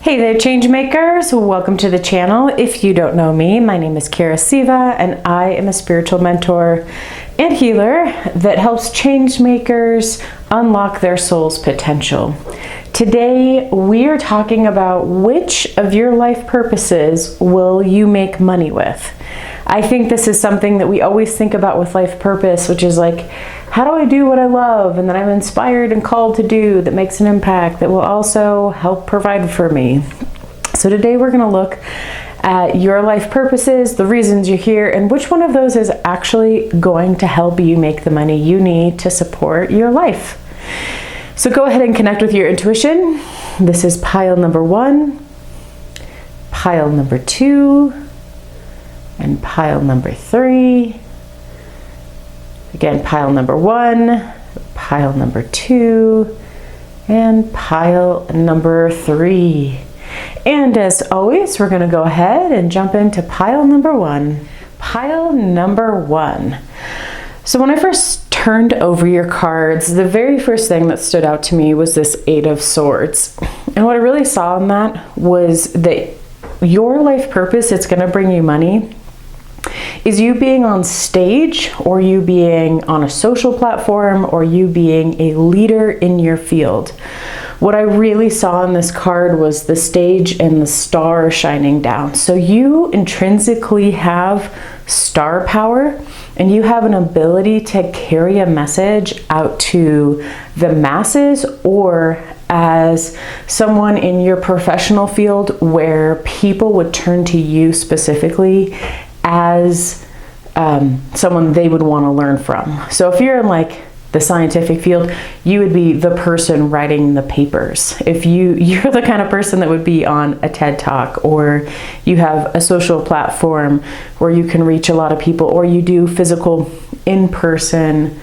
Hey there, Changemakers. Welcome to the channel. If you don't know me, my name is Kara Siva, and I am a spiritual mentor and healer that helps changemakers unlock their soul's potential. Today, we are talking about which of your life purposes will you make money with. I think this is something that we always think about with life purpose, which is like, how do I do what I love and that I'm inspired and called to do that makes an impact that will also help provide for me? So today we're going to look at your life purposes, the reasons you're here, and which one of those is actually going to help you make the money you need to support your life. So go ahead and connect with your intuition. This is pile number 1, pile number 2, and pile number 3. Again, pile number 1, pile number 2, and pile number 3. And as always, we're going to go ahead and jump into pile number 1. Pile number 1. So when I first turned over your cards, the very first thing that stood out to me was this 8 of Swords. And what I really saw in that was that your life purpose, it's going to bring you money, is you being on stage, or you being on a social platform, or you being a leader in your field. What I really saw in this card was the stage and the star shining down. So you intrinsically have star power, and you have an ability to carry a message out to the masses, or as someone in your professional field where people would turn to you specifically as someone they would want to learn from. So if you're in like the scientific field, you would be the person writing the papers. If you're the kind of person that would be on a TED Talk, or you have a social platform where you can reach a lot of people, or you do physical in-person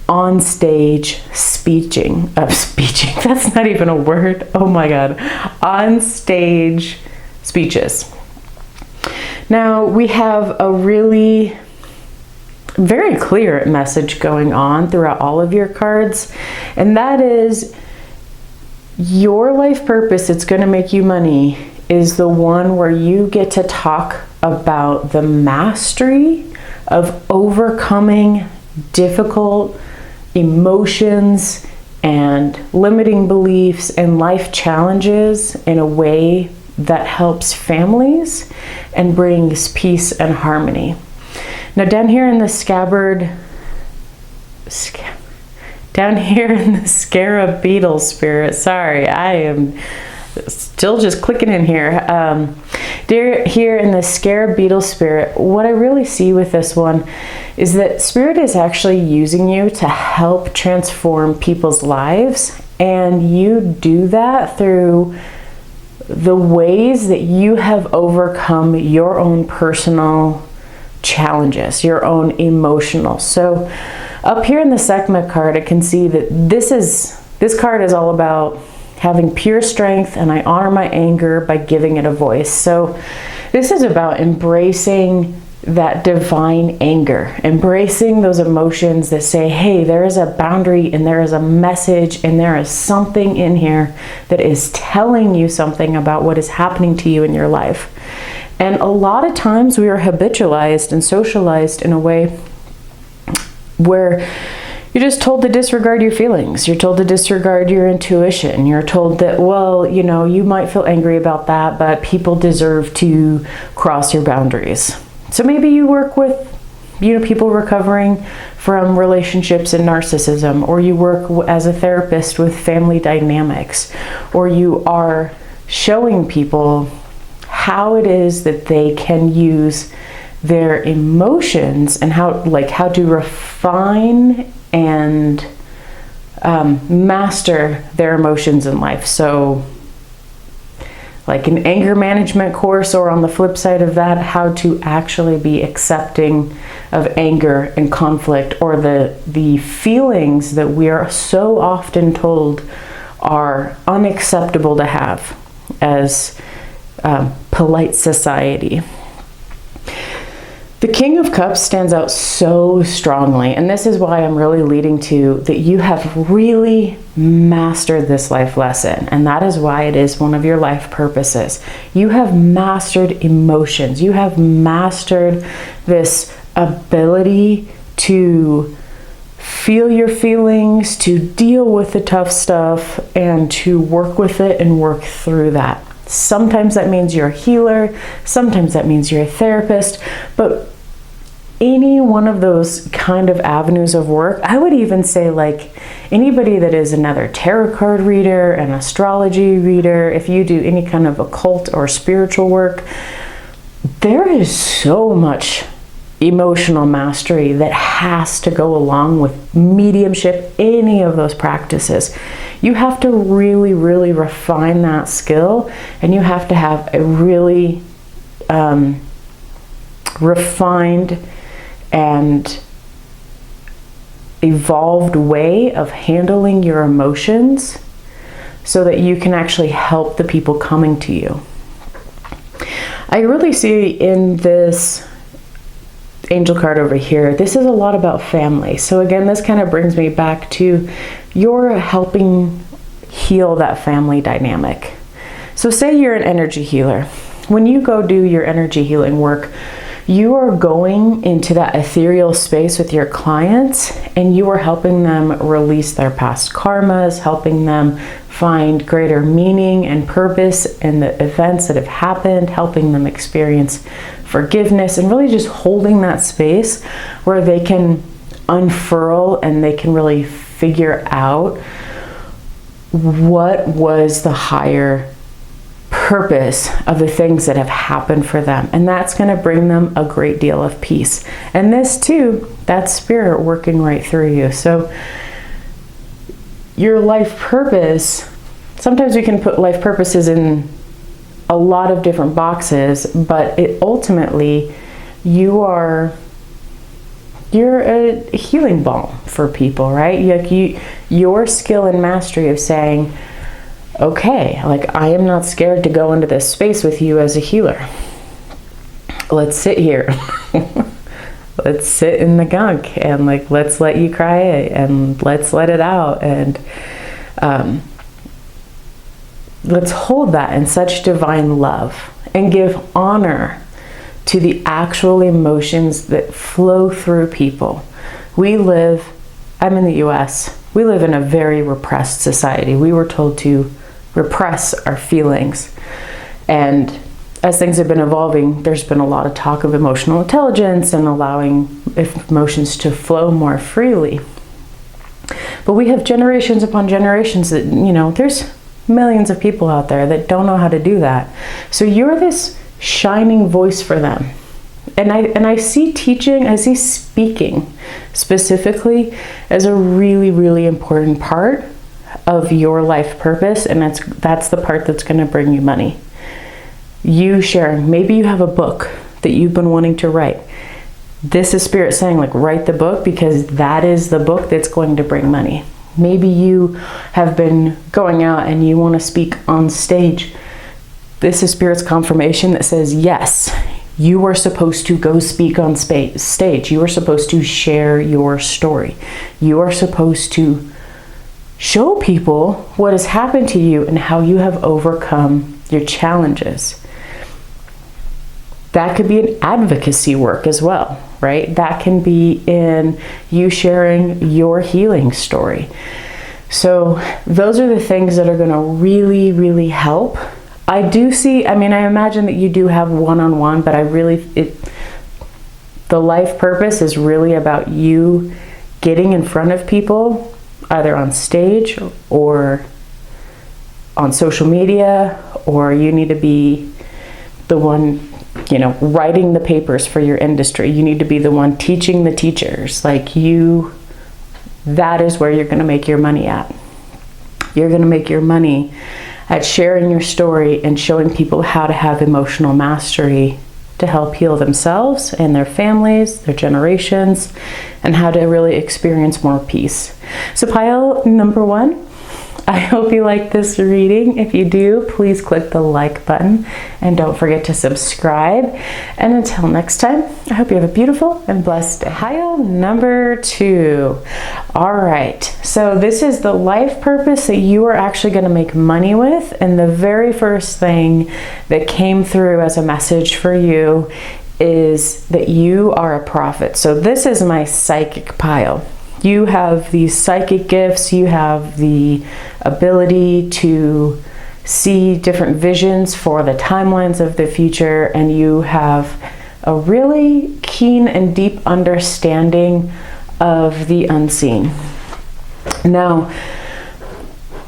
on stage speeching, that's not even a word. Oh my God. On stage speeches. Now we have a really very clear message going on throughout all of your cards, and that is your life purpose, it's going to make you money, is the one where you get to talk about the mastery of overcoming difficult emotions and limiting beliefs and life challenges in a way that helps families and brings peace and harmony. Now down here in the scarab beetle spirit, sorry, I am still just clicking in here. Here in the scarab beetle spirit, what I really see with this one is that spirit is actually using you to help transform people's lives, and you do that through the ways that you have overcome your own personal challenges, your own emotional. So up here in the Sekhmet card, I can see that this card is all about having pure strength, and I honor my anger by giving it a voice. So this is about embracing that divine anger, embracing those emotions that say, hey, there is a boundary and there is a message and there is something in here that is telling you something about what is happening to you in your life. And a lot of times we are habitualized and socialized in a way where you're just told to disregard your feelings. You're told to disregard your intuition. You're told that, well, you know, you might feel angry about that, but people deserve to cross your boundaries. So maybe you work with, people recovering from relationships and narcissism, or you work as a therapist with family dynamics, or you are showing people how it is that they can use their emotions and how to refine and master their emotions in life. So like an anger management course, or on the flip side of that, how to actually be accepting of anger and conflict, or the feelings that we are so often told are unacceptable to have as polite society. The King of Cups stands out so strongly, and this is why I'm really leading to that you have really mastered this life lesson, and that is why it is one of your life purposes. You have mastered emotions. You have mastered this ability to feel your feelings, to deal with the tough stuff, and to work with it and work through that. Sometimes that means you're a healer, sometimes that means you're a therapist, but any one of those kind of avenues of work, I would even say like anybody that is another tarot card reader, an astrology reader, if you do any kind of occult or spiritual work, there is so much emotional mastery that has to go along with mediumship, any of those practices. You have to really, really refine that skill, and you have to have a really refined and evolved way of handling your emotions so that you can actually help the people coming to you. I really see in this angel card over here, this is a lot about family. So again, this kind of brings me back to you're helping heal that family dynamic. So say you're an energy healer. When you go do your energy healing work, you are going into that ethereal space with your clients, and you are helping them release their past karmas, helping them find greater meaning and purpose in the events that have happened, helping them experience forgiveness, and really just holding that space where they can unfurl and they can really figure out what was the higher purpose of the things that have happened for them. And that's going to bring them a great deal of peace. And this too, that's spirit working right through you. So your life purpose, sometimes we can put life purposes in a lot of different boxes, but it ultimately, you're a healing balm for people, right? Your skill and mastery of saying, okay, like I am not scared to go into this space with you as a healer. Let's sit here. Let's sit in the gunk and like, let's let you cry it and let's let it out. And let's hold that in such divine love and give honor to the actual emotions that flow through people. I'm in the US, we live in a very repressed society. We were told to repress our feelings. And as things have been evolving, there's been a lot of talk of emotional intelligence and allowing emotions to flow more freely. But we have generations upon generations that, there's millions of people out there that don't know how to do that. So you're this shining voice for them. And I see teaching, I see speaking specifically as a really, really important part of your life purpose, and that's the part that's going to bring you money. You sharing, maybe you have a book that you've been wanting to write. This is spirit saying, like, write the book, because that is the book that's going to bring money. Maybe you have been going out and you want to speak on stage. This is spirit's confirmation that says, yes, you are supposed to go speak on stage. You are supposed to share your story. You are supposed to show people what has happened to you and how you have overcome your challenges. That could be an advocacy work as well, right? That can be in you sharing your healing story. So those are the things that are going to really, really help. I imagine that you do have one-on-one, but the life purpose is really about you getting in front of people, either on stage or on social media, or you need to be the one, writing the papers for your industry. You need to be the one teaching the teachers. That is where you're going to make your money at. You're going to make your money at sharing your story and showing people how to have emotional mastery to help heal themselves and their families, their generations, and how to really experience more peace. So pile number 1, I hope you like this reading. If you do, please click the like button and don't forget to subscribe. And until next time, I hope you have a beautiful and blessed day. Pile number 2. All right, so this is the life purpose that you are actually going to make money with. And the very first thing that came through as a message for you is that you are a prophet. So this is my psychic pile. You have these psychic gifts, you have the ability to see different visions for the timelines of the future, and you have a really keen and deep understanding of the unseen. Now,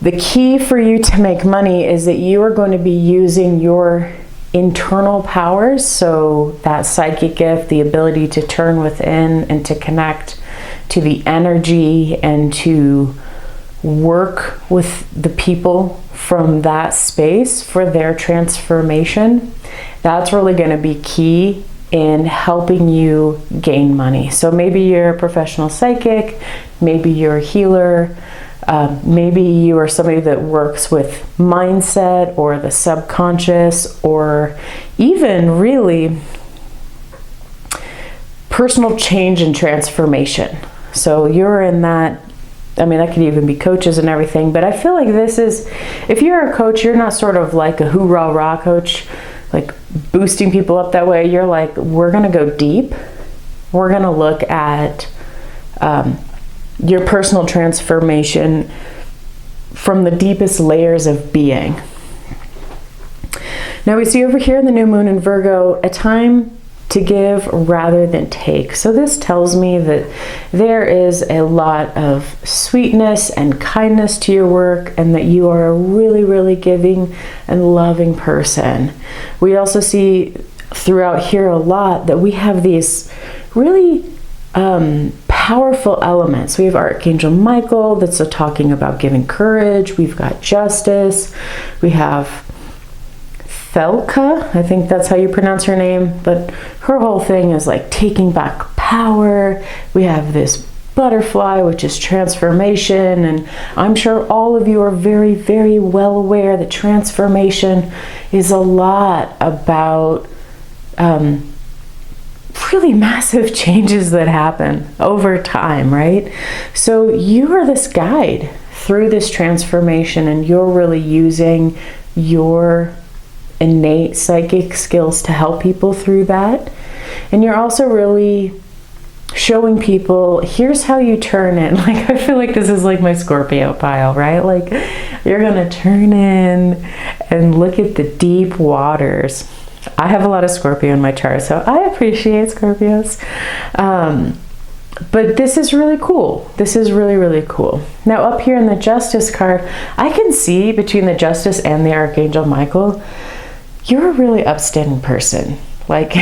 the key for you to make money is that you are going to be using your internal powers, so that psychic gift, the ability to turn within and to connect to the energy and to work with the people from that space for their transformation. That's really going to be key in helping you gain money. So maybe you're a professional psychic, maybe you're a healer, maybe you are somebody that works with mindset or the subconscious, or even really personal change and transformation. So you're in that, I mean, that could even be coaches and everything, but I feel like this is, if you're a coach, you're not sort of like a hoorah-rah coach, like boosting people up that way. You're like, we're going to go deep. We're going to look at your personal transformation from the deepest layers of being. Now we see over here in the new moon in Virgo, a time to give rather than take. So this tells me that there is a lot of sweetness and kindness to your work, and that you are a really, really giving and loving person. We also see throughout here a lot that we have these really powerful elements. We have Archangel Michael that's talking about giving courage. We've got justice. We have Felka, I think that's how you pronounce her name, but her whole thing is like taking back power. We have this butterfly, which is transformation, and I'm sure all of you are very, very well aware that transformation is a lot about really massive changes that happen over time, right? So you are this guide through this transformation, and you're really using your innate psychic skills to help people through that. And you're also really showing people, here's how you turn in. Like, I feel like this is like my Scorpio pile, right? Like, you're gonna turn in and look at the deep waters. I have a lot of Scorpio in my chart, so I appreciate Scorpios. But this is really cool. This is really, really cool. Now up here in the Justice card, I can see between the Justice and the Archangel Michael, you're a really upstanding person. Like,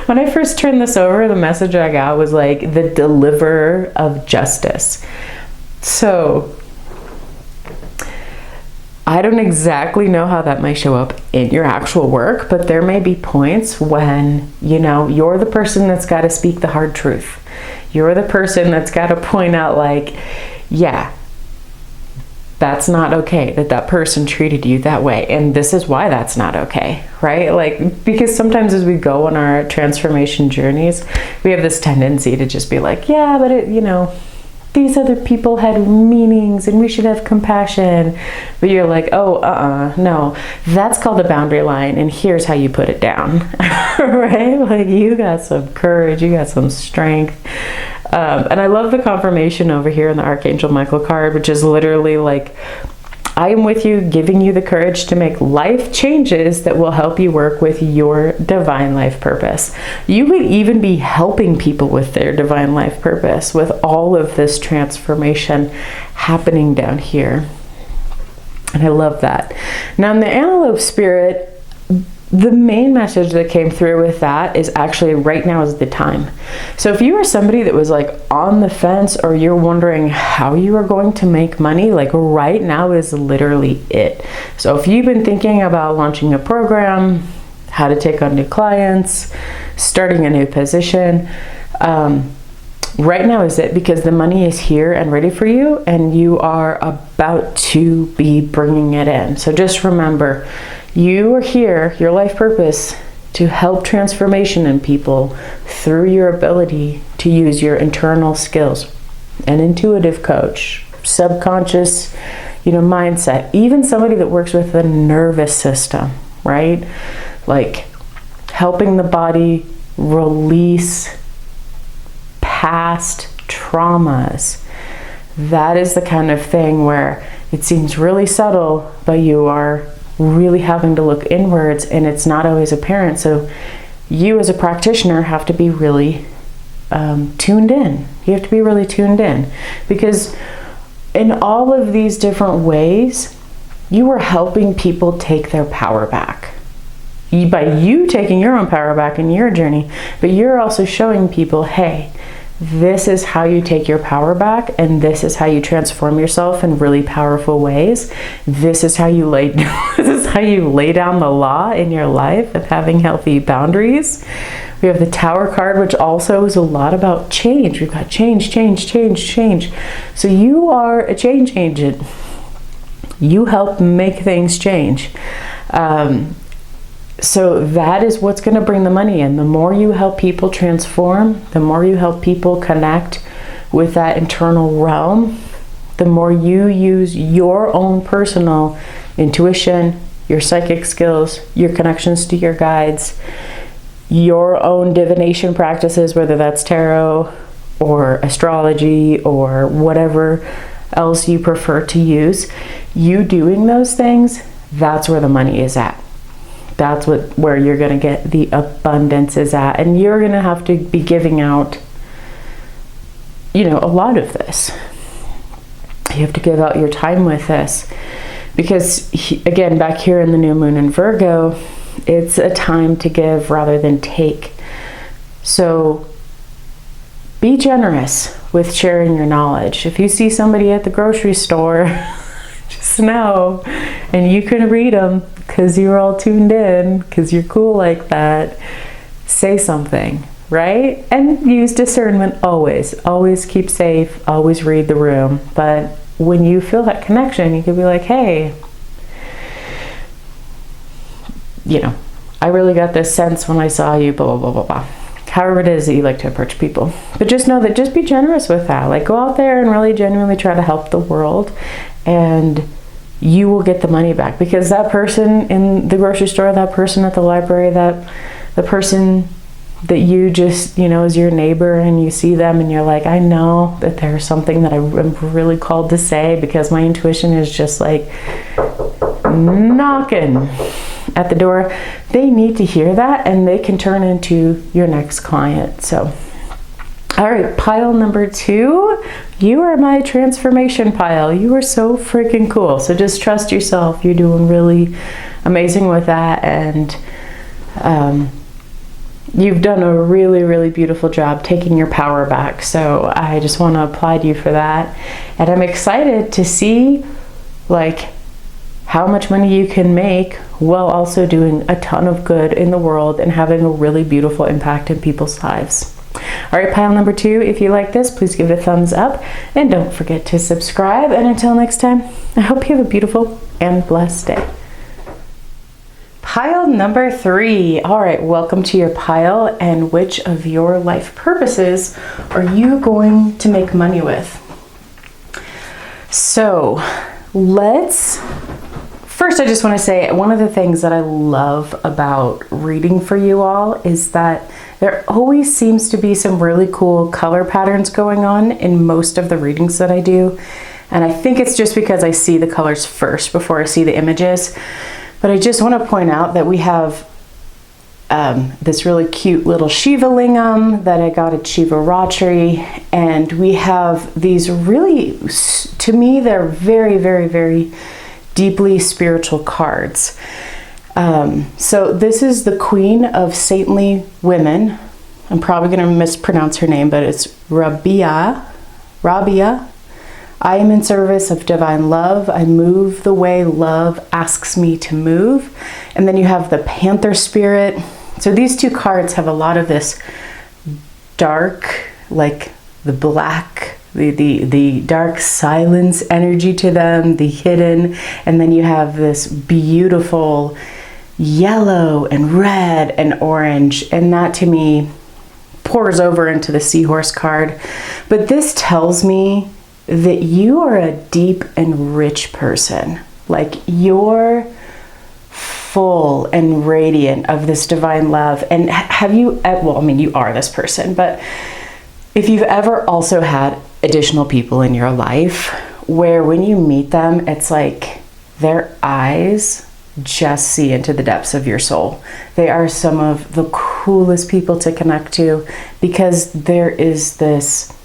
when I first turned this over, the message I got was like the deliverer of justice. So I don't exactly know how that might show up in your actual work, but there may be points when, you know, you're the person that's got to speak the hard truth. You're the person that's got to point out, like, yeah, that's not okay that that person treated you that way, and this is why that's not okay, right? Like, because sometimes as we go on our transformation journeys, we have this tendency to just be like, yeah, but it, you know, these other people had meanings and we should have compassion. But you're like, oh, no, that's called a boundary line, and here's how you put it down, right? Like, you got some courage, you got some strength. And I love the confirmation over here in the Archangel Michael card, which is literally like, I am with you, giving you the courage to make life changes that will help you work with your divine life purpose. You would even be helping people with their divine life purpose with all of this transformation happening down here. And I love that. Now in the Antelope Spirit, the main message that came through with that is actually right now is the time. So if you are somebody that was like on the fence, or you're wondering how you are going to make money, like right now is literally it. So if you've been thinking about launching a program, how to take on new clients, starting a new position, right now is it, because the money is here and ready for you, and you are about to be bringing it in. So just remember, you are here, your life purpose, to help transformation in people through your ability to use your internal skills. An intuitive coach, subconscious, mindset, even somebody that works with the nervous system, right? Like helping the body release past traumas. That is the kind of thing where it seems really subtle, but you are really having to look inwards and it's not always apparent. So you as a practitioner have to be really tuned in. You have to be really tuned in, because in all of these different ways, you are helping people take their power back. By you taking your own power back in your journey, but you're also showing people, hey, this is how you take your power back, and this is how you transform yourself in really powerful ways. This is how you lay down the law in your life of having healthy boundaries. We have the Tower card, which also is a lot about change. We've got change, change, change, change. So you are a change agent. You help make things change. So that is what's going to bring the money in. The more you help people transform, the more you help people connect with that internal realm, the more you use your own personal intuition, your psychic skills, your connections to your guides, your own divination practices, whether that's tarot or astrology or whatever else you prefer to use. You doing those things, that's where the money is at. That's where you're going to get the abundance is at. And you're going to have to be giving out, a lot of this. You have to give out your time with this. Because, again, back here in the new moon in Virgo, it's a time to give rather than take. So be generous with sharing your knowledge. If you see somebody at the grocery store, just know, and you can read them because you're all tuned in, because you're cool like that, say something, right? And use discernment always. Always keep safe, always read the room. But when you feel that connection, you can be like, hey, I really got this sense when I saw you, blah, blah, blah, blah, blah. However it is that you like to approach people. But just know that, just be generous with that. Like, go out there and really genuinely try to help the world, and you will get the money back. Because that person in the grocery store, that person at the library, the person that you just, is your neighbor, and you see them and you're like, I know that there's something that I'm really called to say, because my intuition is just like knocking at the door. They need to hear that, and they can turn into your next client. So, all right, pile number 2, you are my transformation pile. You are so freaking cool. So just trust yourself. You're doing really amazing with that, and you've done a really, really beautiful job taking your power back. So I just want to applaud you for that. And I'm excited to see how much money you can make while also doing a ton of good in the world and having a really beautiful impact in people's lives. All right, pile number 2, if you like this, please give it a thumbs up, and don't forget to subscribe. And until next time, I hope you have a beautiful and blessed day. Pile number 3. All right, welcome to your pile. And which of your life purposes are you going to make money with? So first, I just want to say, one of the things that I love about reading for you all is that there always seems to be some really cool color patterns going on in most of the readings that I do. And I think it's just because I see the colors first before I see the images. But I just want to point out that we have this really cute little Shiva lingam that I got at Shiva Ratri. And we have these really, to me, they're very, very, very deeply spiritual cards. So this is the Queen of Saintly Women. I'm probably going to mispronounce her name, but it's Rabia. I am in service of divine love. I move the way love asks me to move. And then you have the Panther Spirit. So these two cards have a lot of this dark, the black, the dark silence energy to them, the hidden, and then you have this beautiful yellow and red and orange, and that to me pours over into the seahorse card. But this tells me that you are a deep and rich person. Like, you're full and radiant of this divine love. And have you, well, I mean, you are this person, but if you've ever also had additional people in your life where when you meet them, it's like their eyes just see into the depths of your soul. They are some of the coolest people to connect to, because there is this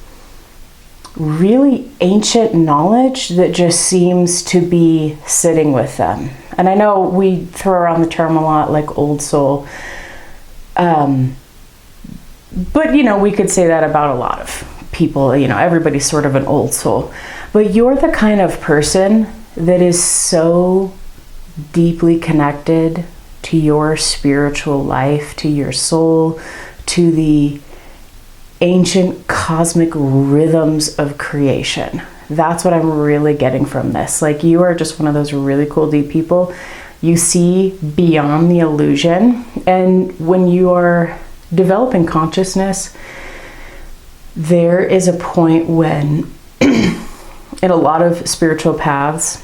really ancient knowledge that just seems to be sitting with them. And I know we throw around the term a lot, like old soul. But, you know, we could say that about a lot of people. You know, everybody's sort of an old soul. But you're the kind of person that is so deeply connected to your spiritual life, to your soul, to the ancient cosmic rhythms of creation. That's what I'm really getting from this. Like, you are just one of those really cool, deep people. You see beyond the illusion. And when you are developing consciousness, there is a point when in a lot of spiritual paths,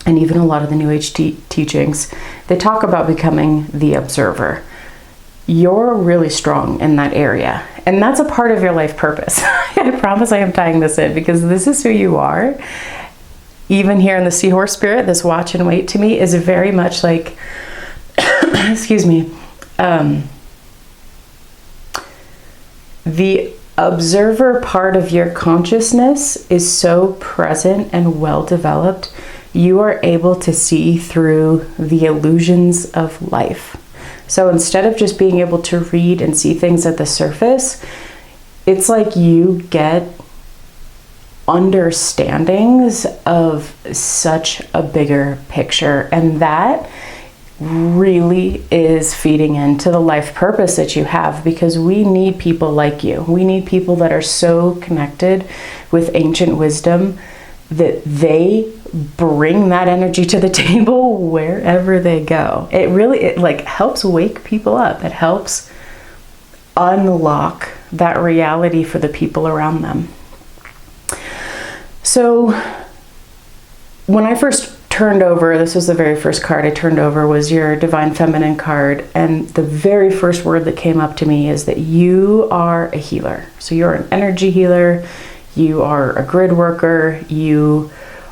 and even a lot of the New Age teachings, they talk about becoming the observer. You're really strong in that area. And that's a part of your life purpose. I promise I am tying this in, because this is who you are. Even here in the seahorse spirit, this watch and wait to me is very much like, excuse me, the observer part of your consciousness is so present and well developed. You are able to see through the illusions of life. So instead of just being able to read and see things at the surface, it's like you get understandings of such a bigger picture. And that really is feeding into the life purpose that you have, because we need people like you. We need people that are so connected with ancient wisdom that they bring that energy to the table wherever they go. It like helps wake people up. It helps unlock that reality for the people around them. So when I first turned over, this was the very first card I turned over, was your Divine Feminine card. And the very first word that came up to me is that you are a healer. So you're an energy healer. You are a grid worker. You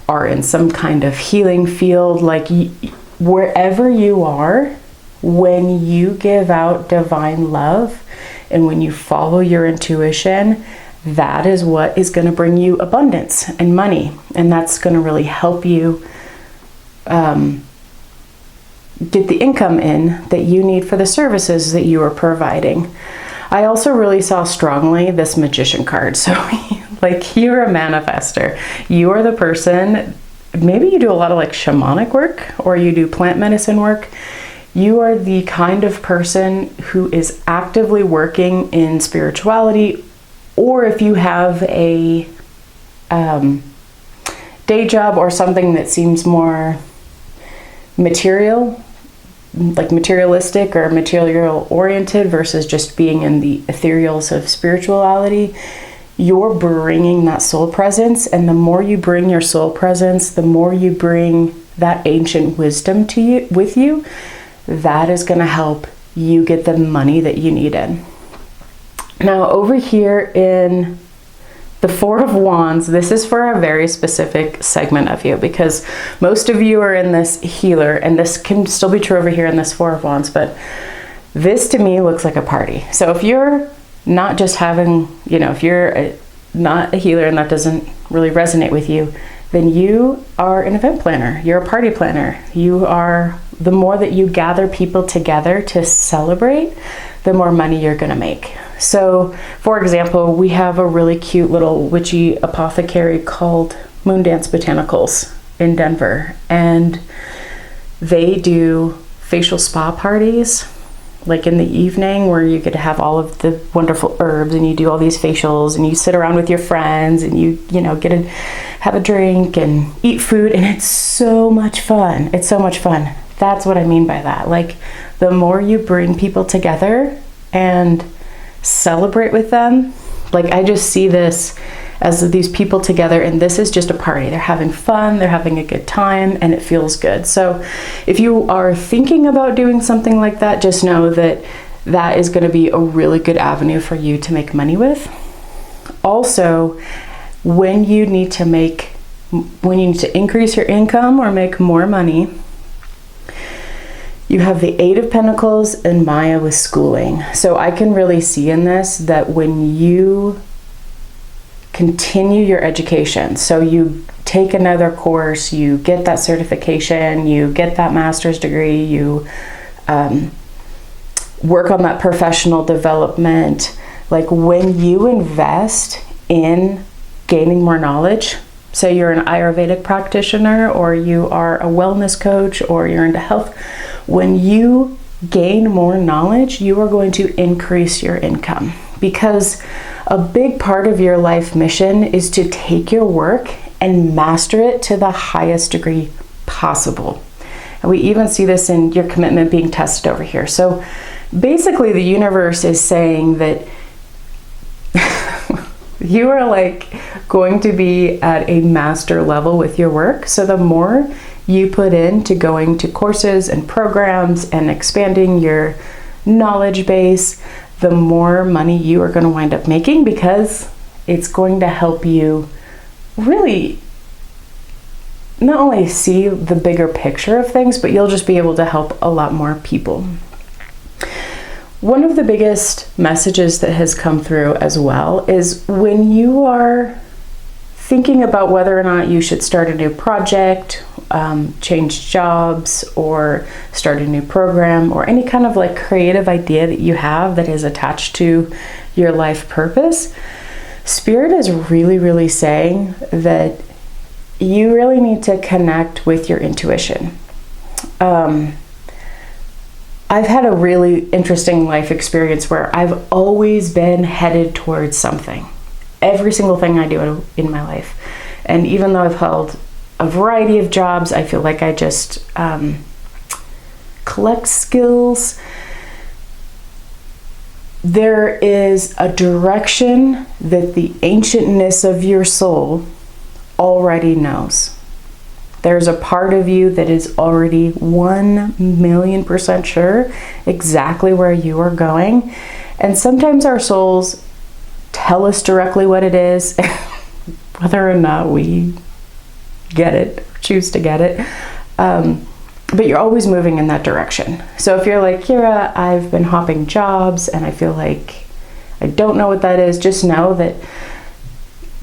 are in some kind of healing field. Like, wherever you are, when you give out divine love and when you follow your intuition, that is what is going to bring you abundance and money. And that's going to really help you get the income in that you need for the services that you are providing. I also really saw strongly this Magician card. So like, you're a manifester. You are the person, maybe you do a lot of like shamanic work, or you do plant medicine work. You are the kind of person who is actively working in spirituality, or if you have a day job or something that seems more material, like materialistic or material oriented versus just being in the ethereals of spirituality, you're bringing that soul presence. And the more you bring your soul presence, the more you bring that ancient wisdom to you, with you, that is going to help you get the money that you need in. Now over here in the Four of Wands, this is for a very specific segment of you, because most of you are in this healer, and this can still be true over here in this Four of Wands, but this to me looks like a party. So if you're not just having, if you're not a healer and that doesn't really resonate with you, then you are an event planner. You're a party planner. You are, the more that you gather people together to celebrate, the more money you're going to make. So, for example, we have a really cute little witchy apothecary called Moondance Botanicals in Denver, and they do facial spa parties like in the evening where you get to have all of the wonderful herbs and you do all these facials and you sit around with your friends and you get to have a drink and eat food, and it's so much fun. It's so much fun. That's what I mean by that. Like, the more you bring people together and celebrate with them, like, I just see this as these people together, and this is just a party. They're having fun, they're having a good time, and it feels good. So if you are thinking about doing something like that, just know that that is going to be a really good avenue for you to make money with. Also, when you need to increase your income or make more money, you have the Eight of Pentacles and Maya with schooling. So I can really see in this that when you continue your education, so you take another course, you get that certification, you get that master's degree, you work on that professional development, like when you invest in gaining more knowledge, say you're an Ayurvedic practitioner or you are a wellness coach or you're into health, when you gain more knowledge, you are going to increase your income, because a big part of your life mission is to take your work and master it to the highest degree possible. And we even see this in your commitment being tested over here. So basically the universe is saying that you are like going to be at a master level with your work. So the more you put into going to courses and programs and expanding your knowledge base, the more money you are going to wind up making, because it's going to help you really not only see the bigger picture of things, but you'll just be able to help a lot more people. One of the biggest messages that has come through as well is when you are thinking about whether or not you should start a new project, change jobs, or start a new program, or any kind of like creative idea that you have that is attached to your life purpose, Spirit is really, really saying that you really need to connect with your intuition. I've had a really interesting life experience where I've always been headed towards something. Every single thing I do in my life. And even though I've held a variety of jobs, I feel like I just collect skills. There is a direction that the ancientness of your soul already knows. There's a part of you that is already 1,000,000% sure exactly where you are going. And sometimes our souls tell us directly what it is, whether or not we get it, choose to get it. But you're always moving in that direction. So if you're like, Kira, I've been hopping jobs and I feel like I don't know what that is, just know that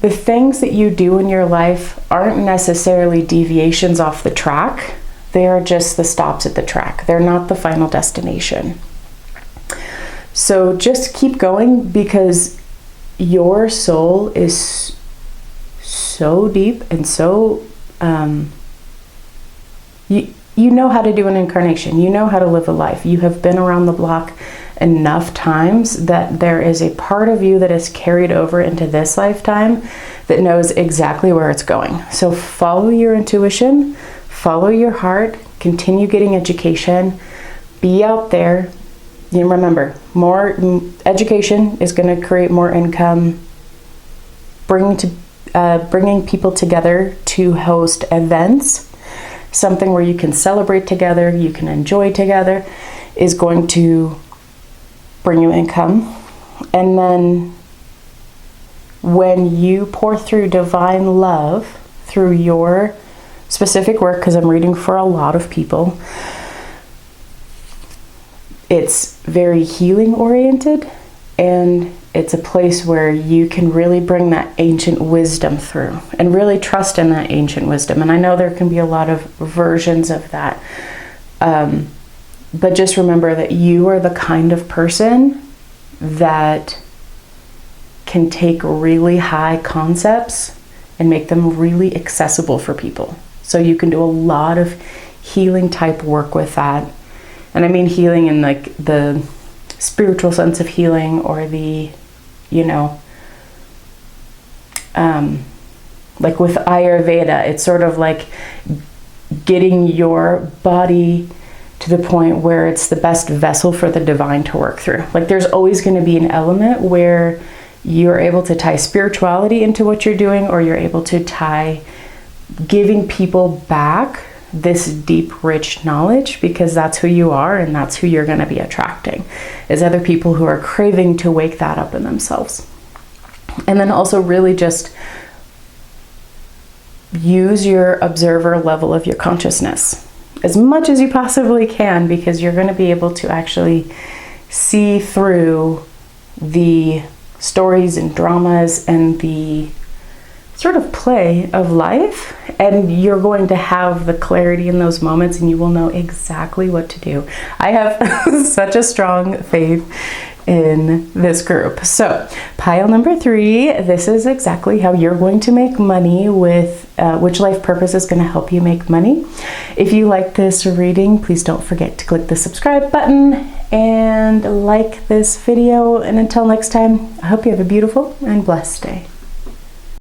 the things that you do in your life aren't necessarily deviations off the track. They are just the stops at the track. They're not the final destination. So just keep going, because your soul is so deep and so you know how to do an incarnation. You know how to live a life. You have been around the block enough times that there is a part of you that is carried over into this lifetime that knows exactly where it's going. So follow your intuition, follow your heart, continue getting education, be out there. You know, remember, more education is going to create more income. Bringing people together to host events, something where you can celebrate together, you can enjoy together, is going to bring you income. And then when you pour through divine love through your specific work, because I'm reading for a lot of people, it's very healing oriented, and it's a place where you can really bring that ancient wisdom through and really trust in that ancient wisdom. And I know there can be a lot of versions of that. But just remember that you are the kind of person that can take really high concepts and make them really accessible for people. So you can do a lot of healing type work with that. And I mean healing in like the spiritual sense of healing, or the, you know, like with Ayurveda, it's sort of like getting your body to the point where it's the best vessel for the divine to work through. Like there's always going to be an element where you're able to tie spirituality into what you're doing, or you're able to tie giving people back this deep, rich knowledge, because that's who you are and that's who you're going to be attracting, is other people who are craving to wake that up in themselves. And then also really just use your observer level of your consciousness as much as you possibly can, because you're going to be able to actually see through the stories and dramas and the sort of play of life, and you're going to have the clarity in those moments, and you will know exactly what to do. I have such a strong faith in this group. So pile number 3, this is exactly how you're going to make money with which life purpose is going to help you make money. If you like this reading, please don't forget to click the subscribe button and like this video. And until next time, I hope you have a beautiful and blessed day.